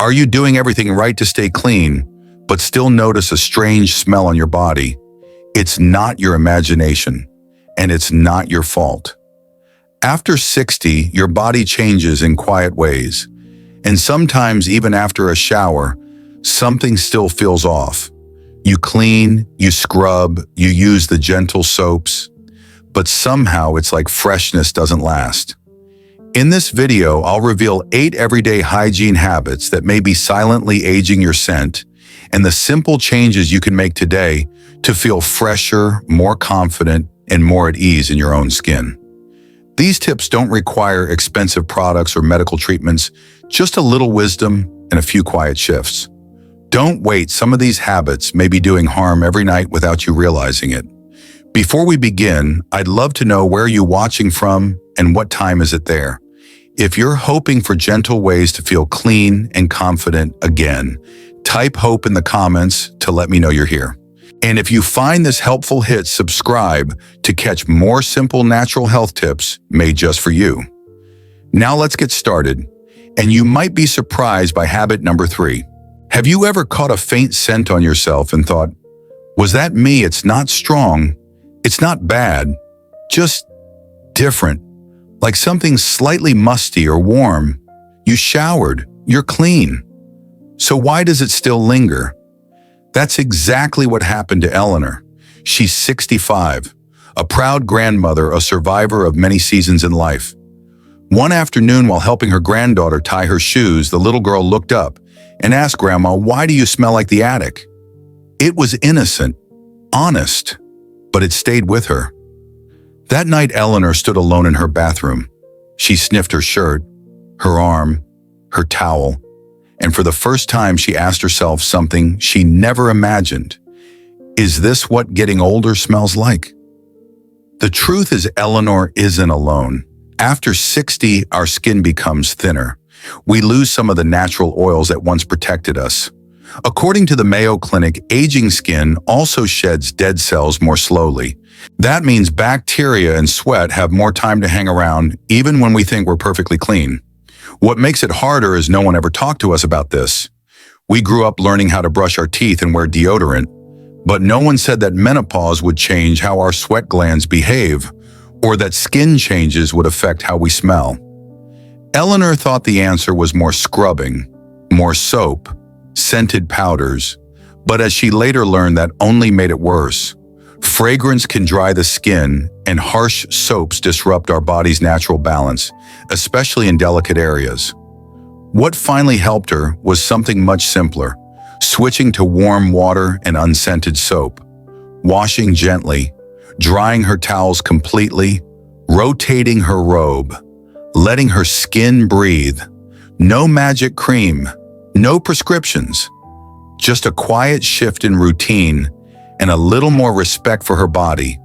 Are you doing everything right to stay clean, but still notice a strange smell on your body? It's not your imagination, and it's not your fault. After 60, your body changes in quiet ways, and sometimes even after a shower, something still feels off. You clean, you scrub, you use the gentle soaps, but somehow it's like freshness doesn't last. In this video, I'll reveal 8 everyday hygiene habits that may be silently aging your scent and the simple changes you can make today to feel fresher, more confident, and more at ease in your own skin. These tips don't require expensive products or medical treatments, just a little wisdom and a few quiet shifts. Don't wait, some of these habits may be doing harm every night without you realizing it. Before we begin, I'd love to know where you're watching from and what time is it there. If you're hoping for gentle ways to feel clean and confident again, type hope in the comments to let me know you're here. And if you find this helpful, hit subscribe to catch more simple natural health tips made just for you. Now let's get started, and you might be surprised by habit number 3. Have you ever caught a faint scent on yourself and thought, was that me? It's not strong, it's not bad, just different, like something slightly musty or warm. You showered, you're clean. So why does it still linger? That's exactly what happened to Eleanor. She's 65, a proud grandmother, a survivor of many seasons in life. One afternoon, while helping her granddaughter tie her shoes, the little girl looked up and asked Grandma, "Why do you smell like the attic?" It was innocent, honest, but it stayed with her. That night, Eleanor stood alone in her bathroom. She sniffed her shirt, her arm, her towel, and for the first time she asked herself something she never imagined. Is this what getting older smells like? The truth is, Eleanor isn't alone. After 60, our skin becomes thinner. We lose some of the natural oils that once protected us. According to the Mayo Clinic, aging skin also sheds dead cells more slowly. That means bacteria and sweat have more time to hang around, even when we think we're perfectly clean. What makes it harder is no one ever talked to us about this. We grew up learning how to brush our teeth and wear deodorant, but no one said that menopause would change how our sweat glands behave, or that skin changes would affect how we smell. Eleanor thought the answer was more scrubbing, more soap, scented powders, but as she later learned, that only made it worse. Fragrance can dry the skin, and harsh soaps disrupt our body's natural balance, especially in delicate areas. What finally helped her was something much simpler: switching to warm water and unscented soap, washing gently, drying her towels completely, rotating her robe, letting her skin breathe. No magic cream, no prescriptions, just a quiet shift in routine and a little more respect for her body.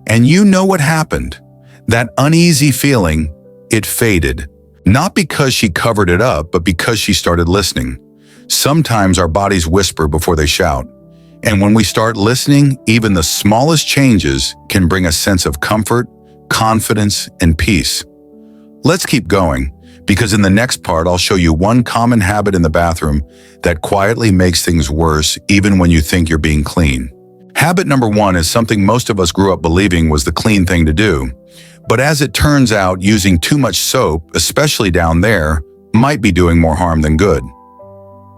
And you know what happened? That uneasy feeling, it faded. Not because she covered it up, but because she started listening. Sometimes our bodies whisper before they shout. And when we start listening, even the smallest changes can bring a sense of comfort, confidence, and peace. Let's keep going, because in the next part, I'll show you one common habit in the bathroom that quietly makes things worse even when you think you're being clean. Habit number 1 is something most of us grew up believing was the clean thing to do. But as it turns out, using too much soap, especially down there, might be doing more harm than good.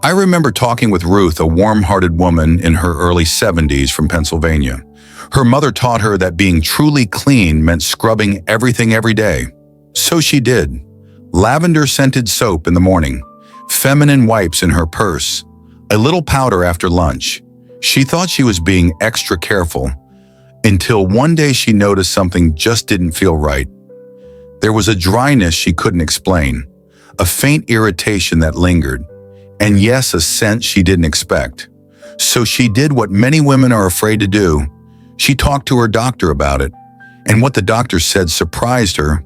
I remember talking with Ruth, a warm-hearted woman in her early 70s from Pennsylvania. Her mother taught her that being truly clean meant scrubbing everything every day. So she did. Lavender-scented soap in the morning, feminine wipes in her purse, a little powder after lunch. She thought she was being extra careful, until one day she noticed something just didn't feel right. There was a dryness she couldn't explain, a faint irritation that lingered, and yes, a scent she didn't expect. So she did what many women are afraid to do. She talked to her doctor about it, and what the doctor said surprised her.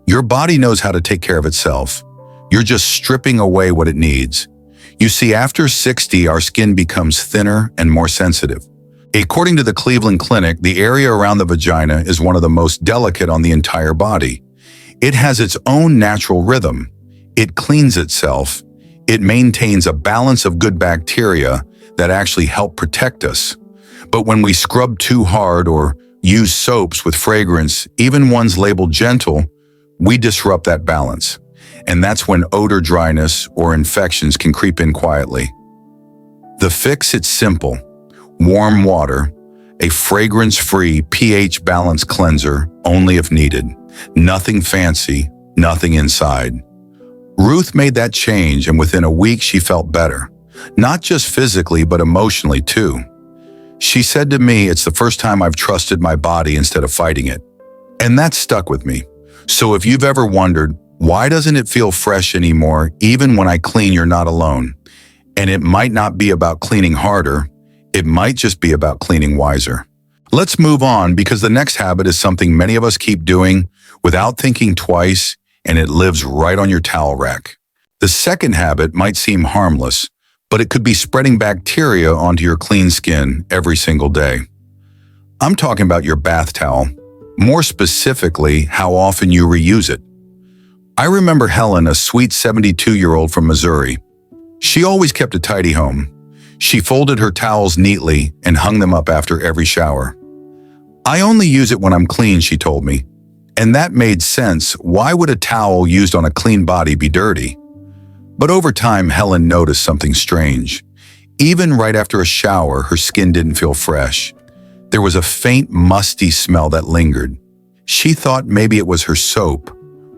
Your body knows how to take care of itself. You're just stripping away what it needs. You see, after 60, our skin becomes thinner and more sensitive. According to the Cleveland Clinic, the area around the vagina is one of the most delicate on the entire body. It has its own natural rhythm. It cleans itself. It maintains a balance of good bacteria that actually help protect us. But when we scrub too hard or use soaps with fragrance, even ones labeled gentle, we disrupt that balance. And that's when odor dryness or infections can creep in quietly. The fix is simple. Warm water, a fragrance-free pH balance cleanser only if needed. Nothing fancy, nothing inside. Ruth made that change, and within a week she felt better. Not just physically, but emotionally too. She said to me, "It's the first time I've trusted my body instead of fighting it." And that stuck with me. So if you've ever wondered, why doesn't it feel fresh anymore, even when I clean, you're not alone. And it might not be about cleaning harder, it might just be about cleaning wiser. Let's move on, because the next habit is something many of us keep doing without thinking twice, and it lives right on your towel rack. The second habit might seem harmless, but it could be spreading bacteria onto your clean skin every single day. I'm talking about your bath towel, more specifically, how often you reuse it. I remember Helen, a sweet 72-year-old from Missouri. She always kept a tidy home. She folded her towels neatly and hung them up after every shower. "I only use it when I'm clean," she told me. And that made sense. Why would a towel used on a clean body be dirty? But over time, Helen noticed something strange. Even right after a shower, her skin didn't feel fresh. There was a faint, musty smell that lingered. She thought maybe it was her soap,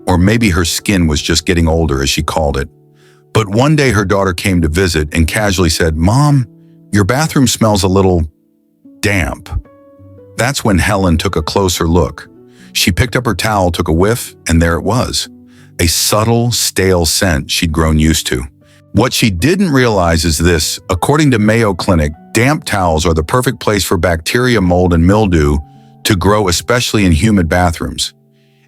or maybe her skin was just getting older, as she called it. But one day her daughter came to visit and casually said, "Mom, your bathroom smells a little damp." That's when Helen took a closer look. She picked up her towel, took a whiff, and there it was. A subtle, stale scent she'd grown used to. What she didn't realize is this: according to Mayo Clinic, damp towels are the perfect place for bacteria, mold, and mildew to grow, especially in humid bathrooms.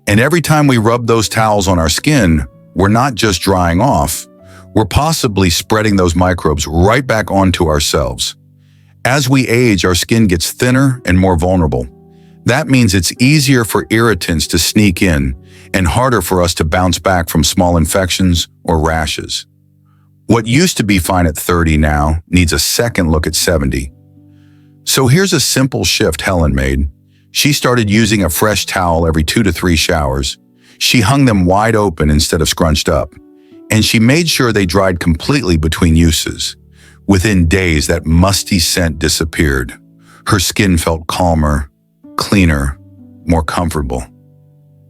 And every time we rub those towels on our skin, we're not just drying off, we're possibly spreading those microbes right back onto ourselves. As we age, our skin gets thinner and more vulnerable. That means it's easier for irritants to sneak in and harder for us to bounce back from small infections or rashes. What used to be fine at 30 now needs a second look at 70. So here's a simple shift Helen made. She started using a fresh towel every 2 to 3 showers. She hung them wide open instead of scrunched up. And she made sure they dried completely between uses. Within days, that musty scent disappeared. Her skin felt calmer, cleaner, more comfortable.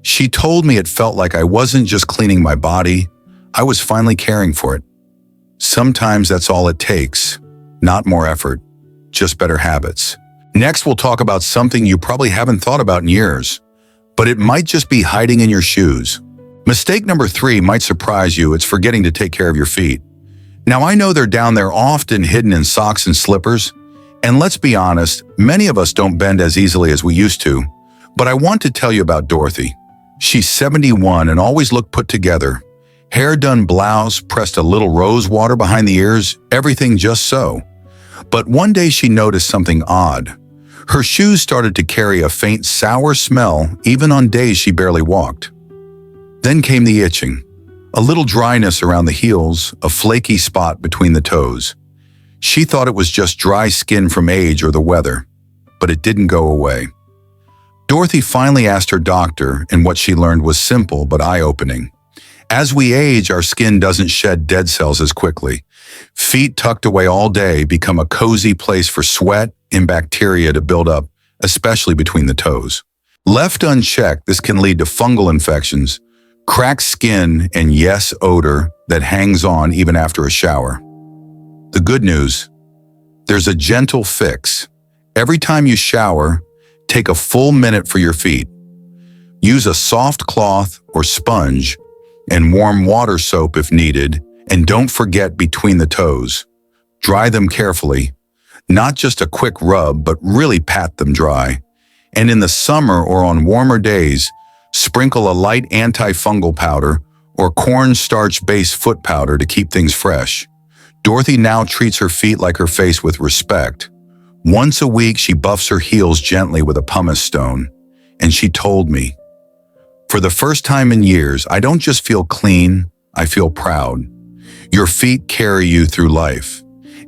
She told me it felt like I wasn't just cleaning my body, I was finally caring for it. Sometimes that's all it takes. Not more effort, just better habits. Next, we'll talk about something you probably haven't thought about in years, but it might just be hiding in your shoes. Mistake number 3 might surprise you. It's forgetting to take care of your feet. Now, I know they're down there, often hidden in socks and slippers. And let's be honest, many of us don't bend as easily as we used to. But I want to tell you about Dorothy. She's 71 and always looked put together. Hair done, blouse, pressed a little rose water behind the ears, everything just so. But one day she noticed something odd. Her shoes started to carry a faint sour smell even on days she barely walked. Then came the itching. A little dryness around the heels, a flaky spot between the toes. She thought it was just dry skin from age or the weather, but it didn't go away. Dorothy finally asked her doctor, and what she learned was simple but eye-opening. As we age, our skin doesn't shed dead cells as quickly. Feet tucked away all day become a cozy place for sweat and bacteria to build up, especially between the toes. Left unchecked, this can lead to fungal infections, cracked skin, and yes, odor that hangs on even after a shower. The good news: there's a gentle fix. Every time you shower, take a full minute for your feet. Use a soft cloth or sponge and warm water soap if needed, and don't forget between the toes. Dry them carefully, not just a quick rub, but really pat them dry. And in the summer or on warmer days, sprinkle a light antifungal powder or cornstarch-based foot powder to keep things fresh. Dorothy now treats her feet like her face with respect. Once a week, she buffs her heels gently with a pumice stone. And she told me, "For the first time in years, I don't just feel clean, I feel proud." Your feet carry you through life.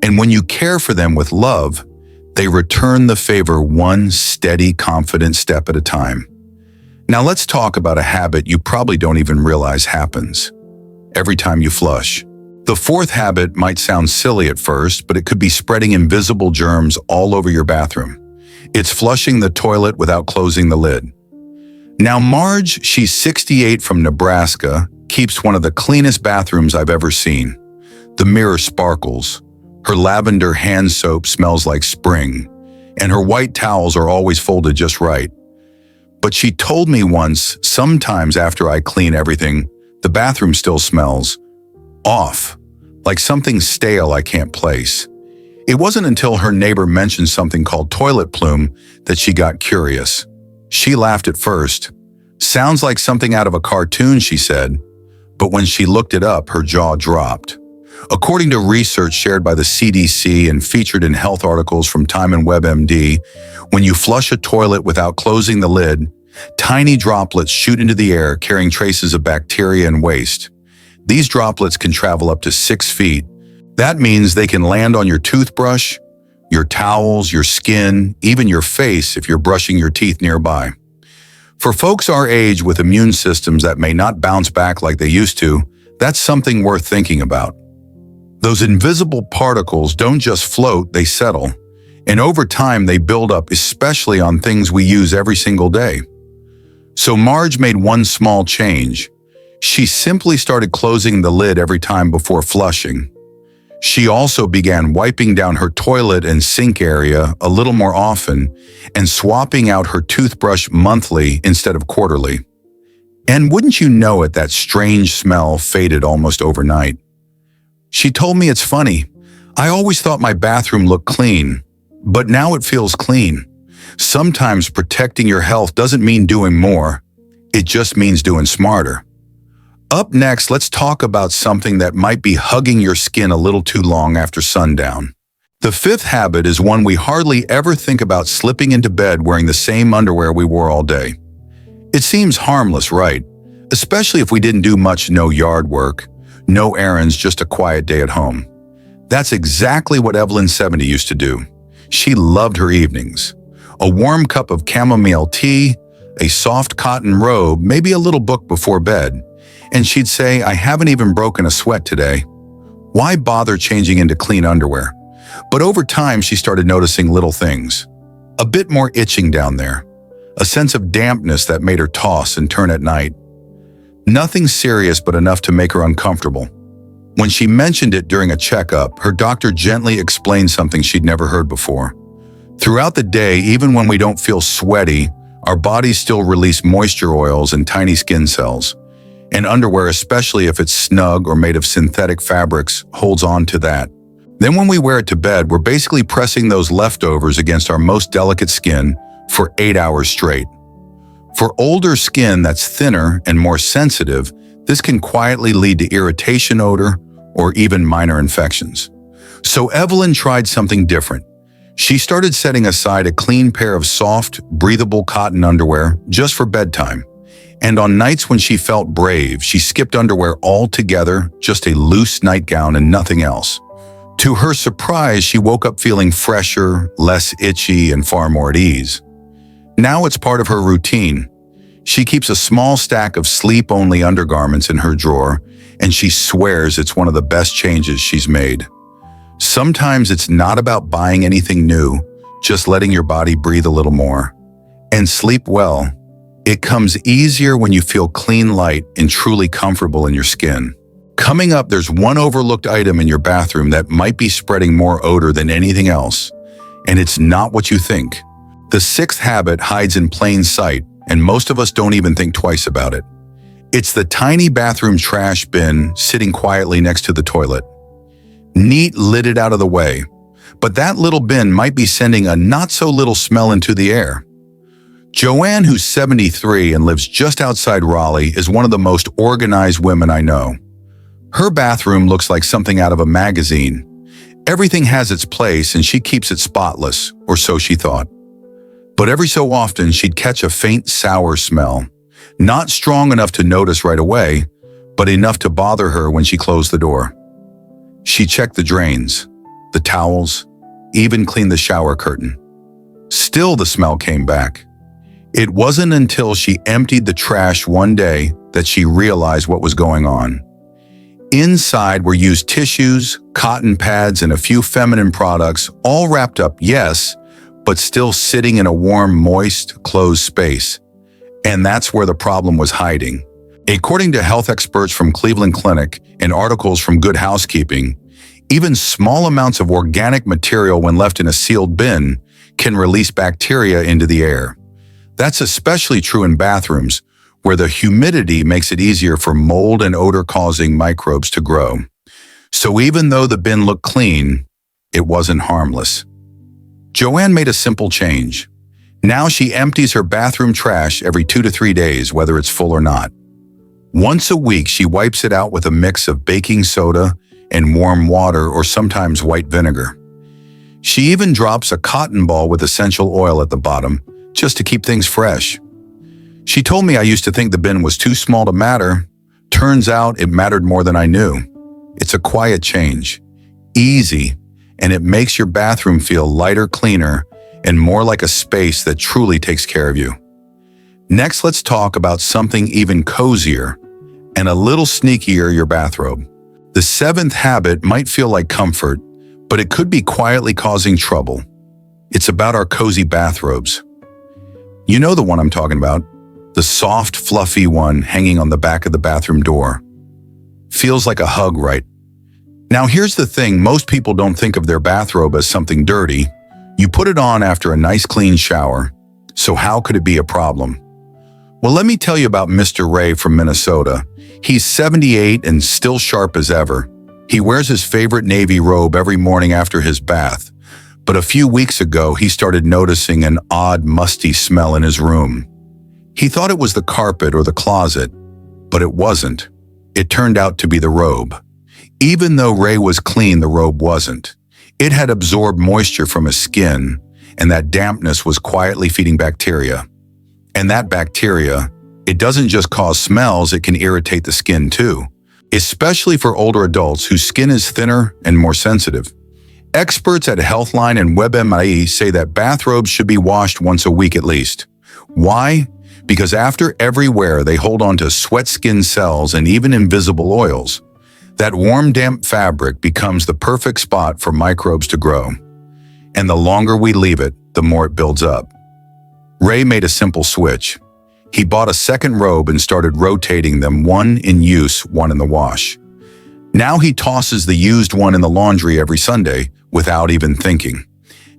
And when you care for them with love, they return the favor one steady, confident step at a time. Now let's talk about a habit you probably don't even realize happens every time you flush. The fourth habit might sound silly at first, but it could be spreading invisible germs all over your bathroom. It's flushing the toilet without closing the lid. Now Marge, she's 68 from Nebraska, keeps one of the cleanest bathrooms I've ever seen. The mirror sparkles. Her lavender hand soap smells like spring, and her white towels are always folded just right. But she told me once, sometimes after I clean everything, the bathroom still smells off, like something stale I can't place. It wasn't until her neighbor mentioned something called toilet plume that she got curious. She laughed at first. Sounds like something out of a cartoon, she said. But when she looked it up, her jaw dropped. According to research shared by the CDC and featured in health articles from Time and WebMD, when you flush a toilet without closing the lid, tiny droplets shoot into the air carrying traces of bacteria and waste. These droplets can travel up to 6 feet. That means they can land on your toothbrush, your towels, your skin, even your face if you're brushing your teeth nearby. For folks our age with immune systems that may not bounce back like they used to, that's something worth thinking about. Those invisible particles don't just float, they settle. And over time, they build up, especially on things we use every single day. So Marge made one small change. She simply started closing the lid every time before flushing. She also began wiping down her toilet and sink area a little more often and swapping out her toothbrush monthly instead of quarterly. And wouldn't you know it, that strange smell faded almost overnight. She told me it's funny. I always thought my bathroom looked clean, but now it feels clean. Sometimes protecting your health doesn't mean doing more. It just means doing smarter. Up next, let's talk about something that might be hugging your skin a little too long after sundown. The fifth habit is one we hardly ever think about: slipping into bed wearing the same underwear we wore all day. It seems harmless, right? Especially if we didn't do much no yard work, no errands, just a quiet day at home. That's exactly what Evelyn 70 used to do. She loved her evenings. A warm cup of chamomile tea, a soft cotton robe, maybe a little book before bed. And she'd say, "I haven't even broken a sweat today. Why bother changing into clean underwear?" But over time, she started noticing little things. A bit more itching down there. A sense of dampness that made her toss and turn at night. Nothing serious, but enough to make her uncomfortable. When she mentioned it during a checkup, her doctor gently explained something she'd never heard before. Throughout the day, even when we don't feel sweaty, our bodies still release moisture oils and tiny skin cells. And underwear, especially if it's snug or made of synthetic fabrics, holds on to that. Then when we wear it to bed, we're basically pressing those leftovers against our most delicate skin for 8 hours straight. For older skin that's thinner and more sensitive, this can quietly lead to irritation, odor, or even minor infections. So Evelyn tried something different. She started setting aside a clean pair of soft, breathable cotton underwear just for bedtime. And on nights when she felt brave, she skipped underwear altogether, just a loose nightgown and nothing else. To her surprise, she woke up feeling fresher, less itchy, and far more at ease. Now it's part of her routine. She keeps a small stack of sleep-only undergarments in her drawer, and she swears it's one of the best changes she's made. Sometimes it's not about buying anything new, just letting your body breathe a little more. And sleep well. It comes easier when you feel clean, light, and truly comfortable in your skin. Coming up, there's one overlooked item in your bathroom that might be spreading more odor than anything else, and it's not what you think. The sixth habit hides in plain sight, and most of us don't even think twice about it. It's the tiny bathroom trash bin sitting quietly next to the toilet. Neat, lidded out of the way, but that little bin might be sending a not-so-little smell into the air. Joanne, who's 73 and lives just outside Raleigh, is one of the most organized women I know. Her bathroom looks like something out of a magazine. Everything has its place and she keeps it spotless, or so she thought. But every so often she'd catch a faint sour smell, not strong enough to notice right away, but enough to bother her when she closed the door. She checked the drains, the towels, even cleaned the shower curtain. Still, the smell came back. It wasn't until she emptied the trash one day that she realized what was going on. Inside were used tissues, cotton pads, and a few feminine products, all wrapped up, yes, but still sitting in a warm, moist, closed space. And that's where the problem was hiding. According to health experts from Cleveland Clinic and articles from Good Housekeeping, even small amounts of organic material when left in a sealed bin can release bacteria into the air. That's especially true in bathrooms, where the humidity makes it easier for mold and odor-causing microbes to grow. So even though the bin looked clean, it wasn't harmless. Joanne made a simple change. Now she empties her bathroom trash every 2 to 3 days, whether it's full or not. Once a week, she wipes it out with a mix of baking soda and warm water or sometimes white vinegar. She even drops a cotton ball with essential oil at the bottom, just to keep things fresh. She told me I used to think the bin was too small to matter. Turns out it mattered more than I knew. It's a quiet change, easy, and it makes your bathroom feel lighter, cleaner, and more like a space that truly takes care of you. Next, let's talk about something even cozier and a little sneakier, your bathrobe. The seventh habit might feel like comfort, but it could be quietly causing trouble. It's about our cozy bathrobes. You know the one I'm talking about, the soft, fluffy one hanging on the back of the bathroom door. Feels like a hug, right? Now here's the thing, most people don't think of their bathrobe as something dirty. You put it on after a nice clean shower, so how could it be a problem? Well, let me tell you about Mr. Ray from Minnesota. He's 78 and still sharp as ever. He wears his favorite navy robe every morning after his bath. But a few weeks ago, he started noticing an odd, musty smell in his room. He thought it was the carpet or the closet, but it wasn't. It turned out to be the robe. Even though Ray was clean, the robe wasn't. It had absorbed moisture from his skin, and that dampness was quietly feeding bacteria. And that bacteria, it doesn't just cause smells, it can irritate the skin too, especially for older adults whose skin is thinner and more sensitive. Experts at Healthline and WebMD say that bathrobes should be washed once a week at least. Why? Because after every wear, they hold on to sweat skin cells and even invisible oils. That warm, damp fabric becomes the perfect spot for microbes to grow. And the longer we leave it, the more it builds up. Ray made a simple switch. He bought a second robe and started rotating them, one in use, one in the wash. Now he tosses the used one in the laundry every Sunday without even thinking.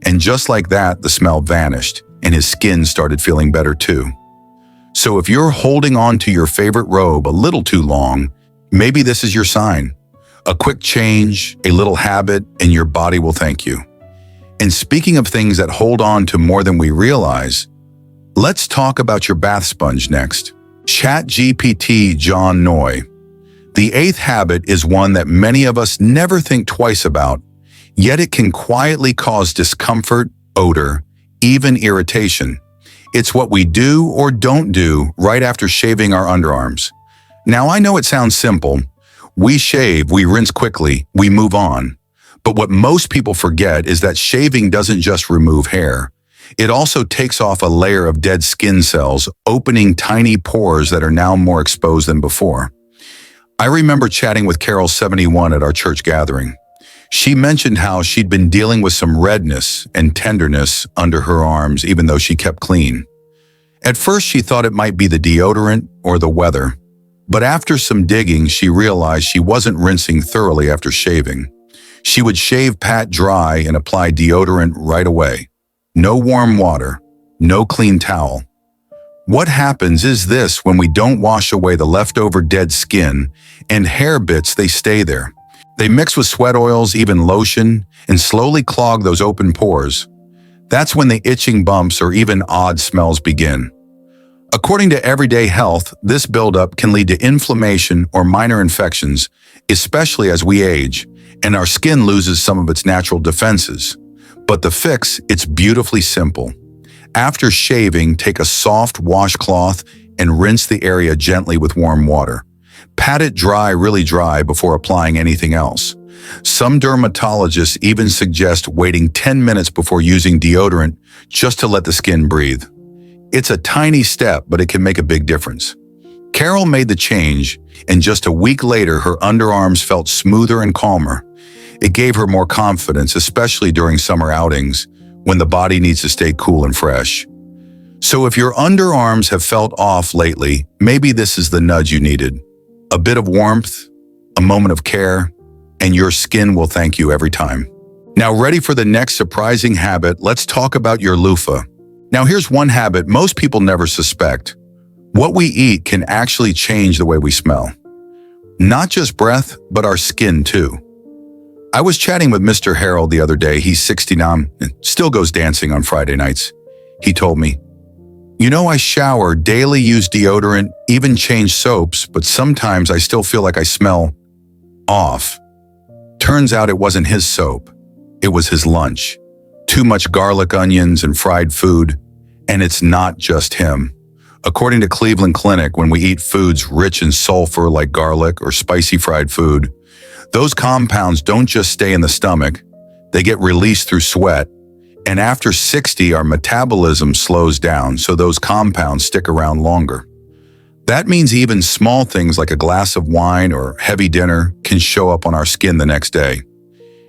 And just like that, the smell vanished and his skin started feeling better too. So if you're holding on to your favorite robe a little too long, maybe this is your sign. A quick change, a little habit, and your body will thank you. And speaking of things that hold on to more than we realize, let's talk about your bath sponge next. ChatGPT John Noy. The eighth habit is one that many of us never think twice about, yet it can quietly cause discomfort, odor, even irritation. It's what we do or don't do right after shaving our underarms. Now, I know it sounds simple. We shave, we rinse quickly, we move on. But what most people forget is that shaving doesn't just remove hair. It also takes off a layer of dead skin cells, opening tiny pores that are now more exposed than before. I remember chatting with Carol, 71, at our church gathering. She mentioned how she'd been dealing with some redness and tenderness under her arms even though she kept clean. At first, she thought it might be the deodorant or the weather. But after some digging, she realized she wasn't rinsing thoroughly after shaving. She would shave pat dry and apply deodorant right away. No warm water, no clean towel. What happens is this: when we don't wash away the leftover dead skin and hair bits, they stay there. They mix with sweat oils, even lotion, and slowly clog those open pores. That's when the itching bumps or even odd smells begin. According to Everyday Health, this buildup can lead to inflammation or minor infections, especially as we age, and our skin loses some of its natural defenses. But the fix, it's beautifully simple. After shaving, take a soft washcloth and rinse the area gently with warm water. Pat it dry, really dry, before applying anything else. Some dermatologists even suggest waiting 10 minutes before using deodorant just to let the skin breathe. It's a tiny step, but it can make a big difference. Carol made the change, and just a week later, her underarms felt smoother and calmer. It gave her more confidence, especially during summer outings, when the body needs to stay cool and fresh. So if your underarms have felt off lately, maybe this is the nudge you needed. A bit of warmth, a moment of care, and your skin will thank you every time. Now, ready for the next surprising habit? Let's talk about your loofah. Now, here's one habit most people never suspect. What we eat can actually change the way we smell. Not just breath, but our skin too. I was chatting with Mr. Harold the other day. He's 69 and still goes dancing on Friday nights. He told me, I shower, daily use deodorant, even change soaps, but sometimes I still feel like I smell off. Turns out it wasn't his soap. It was his lunch. Too much garlic, onions, and fried food. And it's not just him. According to Cleveland Clinic, when we eat foods rich in sulfur like garlic or spicy fried food, those compounds don't just stay in the stomach, they get released through sweat. And after 60, our metabolism slows down, so those compounds stick around longer. That means even small things like a glass of wine or heavy dinner can show up on our skin the next day.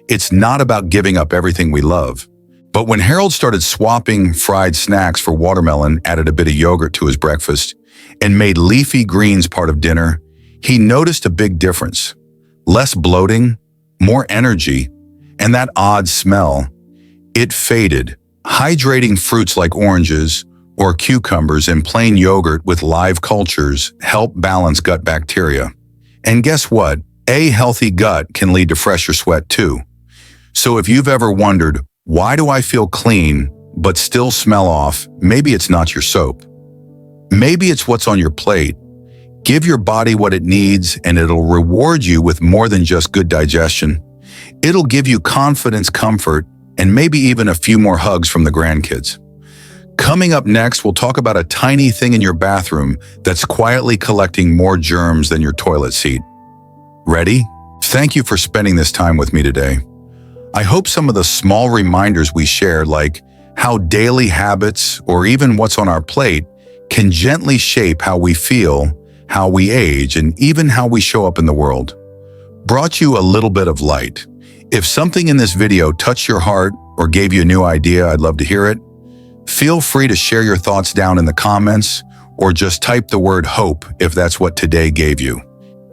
It's not about giving up everything we love. But when Harold started swapping fried snacks for watermelon, added a bit of yogurt to his breakfast, and made leafy greens part of dinner, he noticed a big difference. Less bloating, more energy, and that odd smell. It faded. Hydrating fruits like oranges or cucumbers and plain yogurt with live cultures help balance gut bacteria. And guess what? A healthy gut can lead to fresher sweat too. So if you've ever wondered, why do I feel clean but still smell off? Maybe it's not your soap. Maybe it's what's on your plate. Give your body what it needs and it'll reward you with more than just good digestion. It'll give you confidence, comfort, and maybe even a few more hugs from the grandkids. Coming up next, we'll talk about a tiny thing in your bathroom that's quietly collecting more germs than your toilet seat. Ready? Thank you for spending this time with me today. I hope some of the small reminders we share, like how daily habits or even what's on our plate, can gently shape how we feel, how we age, and even how we show up in the world. Brought you a little bit of light. If something in this video touched your heart or gave you a new idea, I'd love to hear it. Feel free to share your thoughts down in the comments or just type the word hope if that's what today gave you.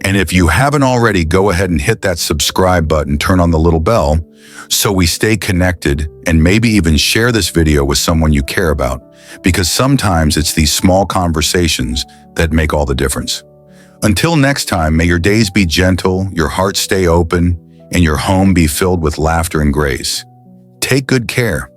And if you haven't already, go ahead and hit that subscribe button, turn on the little bell so we stay connected, and maybe even share this video with someone you care about, because sometimes it's these small conversations that make all the difference. Until next time, may your days be gentle, your heart stay open, and your home be filled with laughter and grace. Take good care.